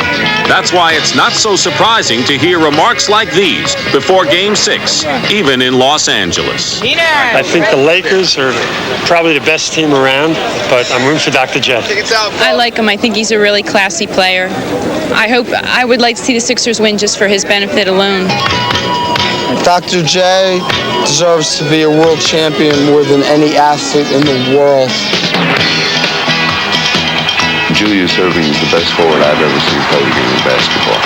Speaker 1: That's why it's not so surprising to hear remarks like these before Game 6, even in Los Angeles.
Speaker 8: I think the Lakers are probably the best team around, but I'm rooting for Dr. J.
Speaker 12: I like him. I think he's a really classy player. I would like to see the Sixers win just for his benefit alone.
Speaker 14: Dr. J deserves to be a world champion more than any athlete in the world.
Speaker 16: Julius Erving is the best forward I've ever seen play the game of basketball.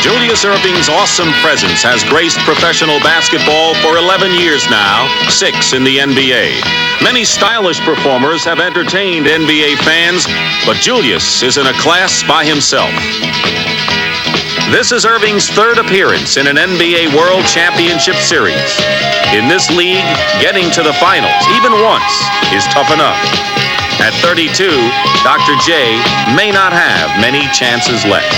Speaker 1: Julius Erving's awesome presence has graced professional basketball for 11 years now, 6 in the NBA. Many stylish performers have entertained NBA fans, but Julius is in a class by himself. This is Erving's third appearance in an NBA World Championship Series. In this league, getting to the finals, even once, is tough enough. At 32, Dr. J may not have many chances left.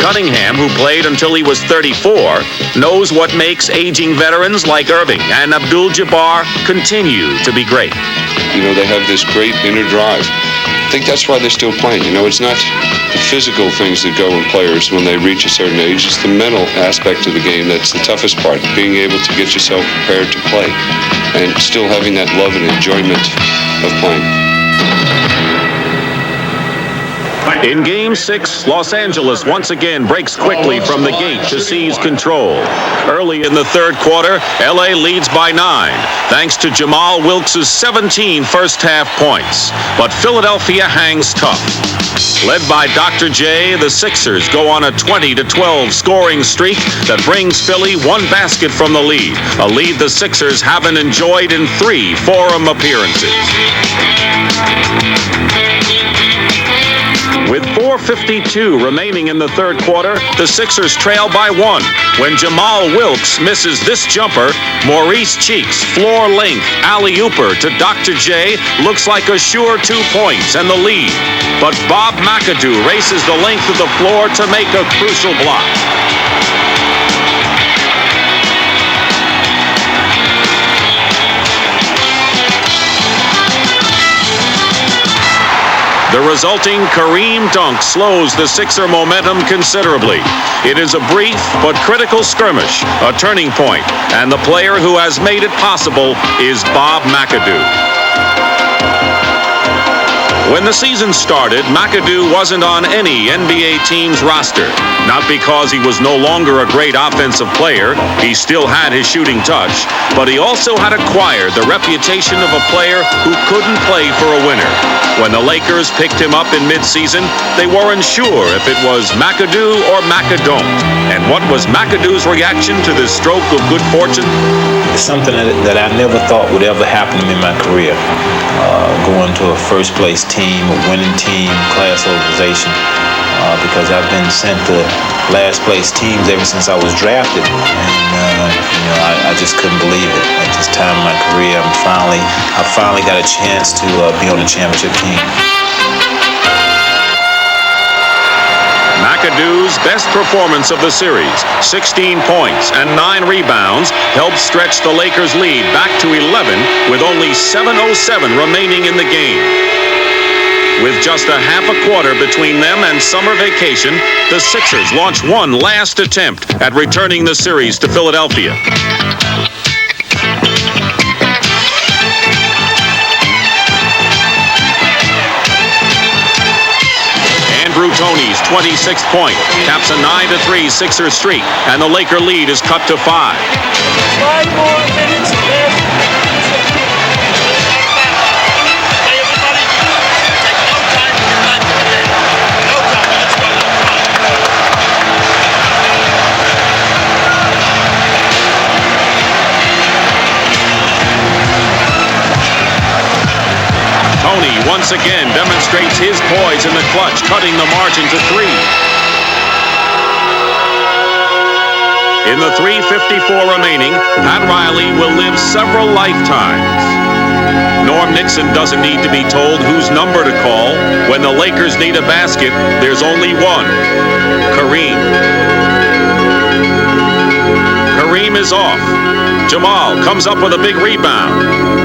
Speaker 1: Cunningham, who played until he was 34, knows what makes aging veterans like Erving and Abdul-Jabbar continue to be great.
Speaker 17: You know, they have this great inner drive. I think that's why they're still playing. You know, it's not the physical things that go in players when they reach a certain age. It's the mental aspect of the game that's the toughest part, being able to get yourself prepared to play and still having that love and enjoyment of playing.
Speaker 1: In Game 6, Los Angeles once again breaks quickly from the gate to seize control. Early in the third quarter, LA leads by 9, thanks to Jamal Wilkes' 17 first-half points. But Philadelphia hangs tough. Led by Dr. J, the Sixers go on a 20-12 scoring streak that brings Philly one basket from the lead, a lead the Sixers haven't enjoyed in 3 Forum appearances. With 4:52 remaining in the third quarter, the Sixers trail by 1 when Jamal Wilkes misses this jumper. Maurice Cheeks' floor length alley-ooper to Dr. J looks like a sure 2 points and the lead. But Bob McAdoo races the length of the floor to make a crucial block. The resulting Kareem dunk slows the Sixer momentum considerably. It is a brief but critical skirmish, a turning point, and the player who has made it possible is Bob McAdoo. When the season started, McAdoo wasn't on any NBA team's roster. Not because he was no longer a great offensive player, he still had his shooting touch, but he also had acquired the reputation of a player who couldn't play for a winner. When the Lakers picked him up in mid-season, they weren't sure if it was McAdoo or McAdoo. And what was McAdoo's reaction to this stroke of good fortune?
Speaker 24: It's something that I never thought would ever happen to me in my career. Going to a first-place team, a winning team, class organization, because I've been sent to last-place teams ever since I was drafted, and I just couldn't believe it. At this time in my career, I finally got a chance to be on the championship team.
Speaker 1: McAdoo's best performance of the series, 16 points and 9 rebounds, helped stretch the Lakers' lead back to 11 with only 7:07 remaining in the game. With just a half a quarter between them and summer vacation, the Sixers launch one last attempt at returning the series to Philadelphia. Tony's 26th point caps a 9-3 Sixers streak, and the Laker lead is cut to 5.
Speaker 5: 5 more minutes left. Hey, everybody, take no time to get back to the game. No time. Let's go.
Speaker 1: once again demonstrates his poise in the clutch, cutting the margin to 3. In the 3:54 remaining, Pat Riley will live several lifetimes. Norm Nixon doesn't need to be told whose number to call. When the Lakers need a basket, there's only one: Kareem. Kareem is off. Jamal comes up with a big rebound.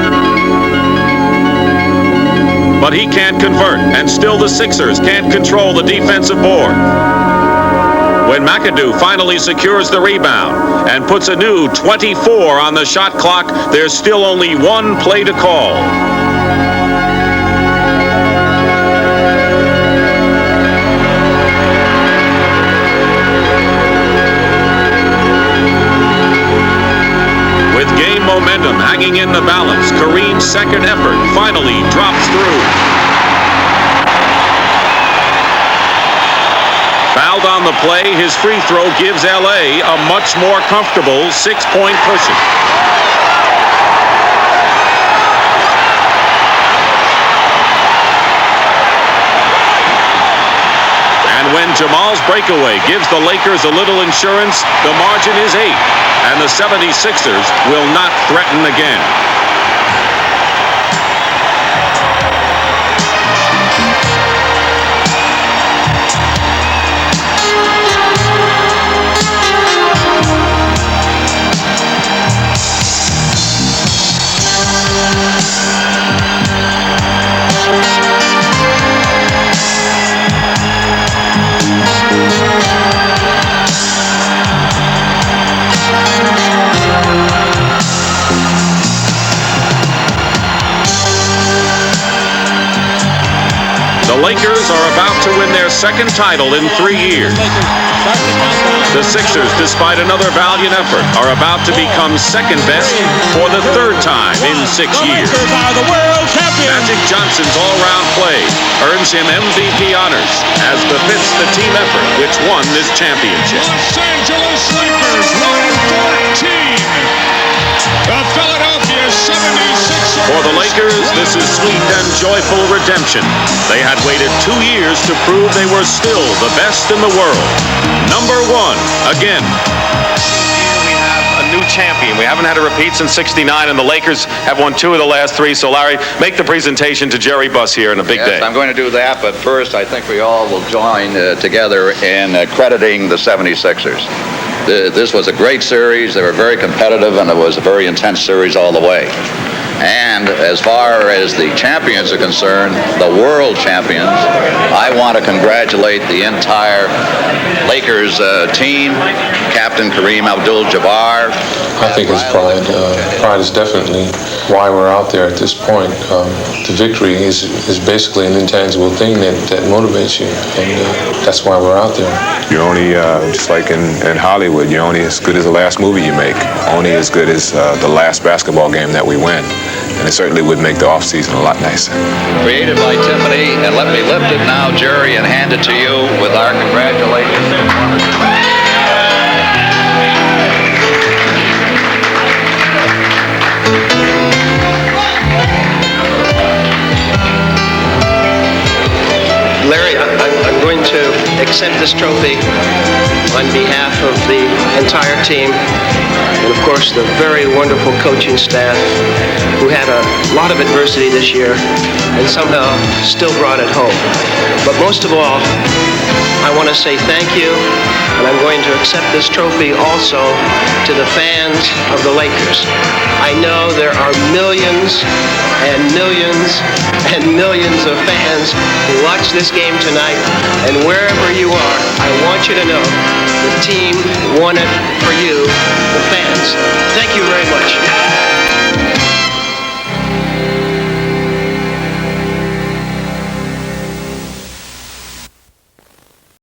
Speaker 1: But he can't convert, and still the Sixers can't control the defensive board. When McAdoo finally secures the rebound and puts a new 24 on the shot clock, there's still only one play to call. With game momentum hanging in the balance, Kareem's second effort finally drops through. Fouled on the play, his free throw gives LA a much more comfortable 6-point cushion. And when Jamal's breakaway gives the Lakers a little insurance, the margin is 8, and the 76ers will not threaten again. The Lakers are about to win their second title in 3 years. The Sixers, despite another valiant effort, are about to become second best for the third time in 6 years. Magic Johnson's all-round play earns him MVP honors, as befits the team effort which won this championship.
Speaker 5: Los Angeles Lakers 9-14. The Philadelphia 76ers.
Speaker 1: For the Lakers, this is sweet and joyful redemption. They had waited 2 years to prove they were still the best in the world. Number 1 again.
Speaker 6: We have a new champion. We haven't had a repeat since '69, and the Lakers have won 2 of the last 3. So, Larry, make the presentation to Jerry Buss here in a big day.
Speaker 13: I'm going to do that, but first I think we all will join together in crediting the 76ers. This was a great series. They were very competitive, and it was a very intense series all the way. And as far as the champions are concerned, the world champions, I want to congratulate the entire Lakers team, Captain Kareem Abdul-Jabbar.
Speaker 11: I think his pride. Pride is definitely why we're out there at this point. The victory is basically an intangible thing that motivates you, and that's why we're out there.
Speaker 7: You're only, just like in Hollywood, you're only as good as the last movie you make, only as good as the last basketball game that we win. And it certainly would make the offseason a lot nicer.
Speaker 13: Created by Tiffany, and let me lift it now, Jerry, and hand it to you with our congratulations.
Speaker 15: Larry, I'm going to accept this trophy on behalf of the entire team, and of course the very wonderful coaching staff who had a lot of adversity this year and somehow still brought it home. But most of all, I want to say thank you, and I'm going to accept this trophy also to the fans of the Lakers. I know there are millions and millions and millions of fans who watch this game tonight, and wherever you are, I want you to know the team won it for you, the fans. Thank you very much.